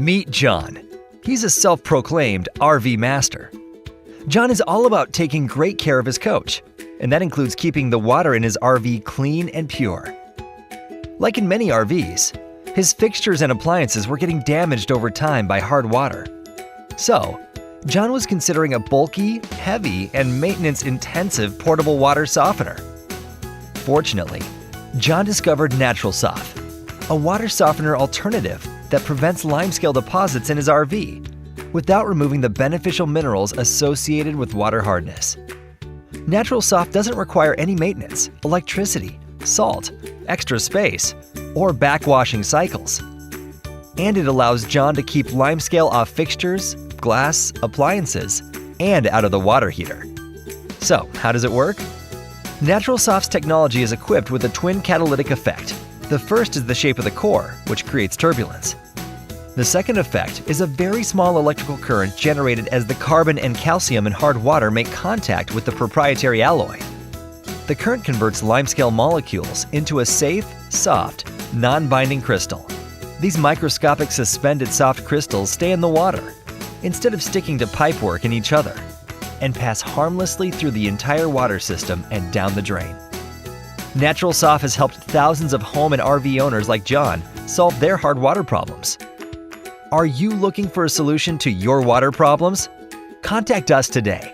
Meet John. He's a self-proclaimed RV master. John is all about taking great care of his coach, and that includes keeping the water in his RV clean and pure. Like in many RVs, his fixtures and appliances were getting damaged over time by hard water. So, John was considering a bulky, heavy, and maintenance-intensive portable water softener. Fortunately, John discovered Natural Soft, a water softener alternative that prevents limescale deposits in his RV without removing the beneficial minerals associated with water hardness. Natural Soft doesn't require any maintenance, electricity, salt, extra space, or backwashing cycles. And it allows John to keep limescale off fixtures, glass, appliances, and out of the water heater. So, how does it work? Natural Soft's technology is equipped with a twin catalytic effect. The first is the shape of the core, which creates turbulence. The second effect is a very small electrical current generated as the carbon and calcium in hard water make contact with the proprietary alloy. The current converts limescale molecules into a safe, soft, non-binding crystal. These microscopic suspended soft crystals stay in the water, instead of sticking to pipework in each other, and pass harmlessly through the entire water system and down the drain. Natural Soft has helped thousands of home and RV owners like John solve their hard water problems. Are you looking for a solution to your water problems? Contact us today.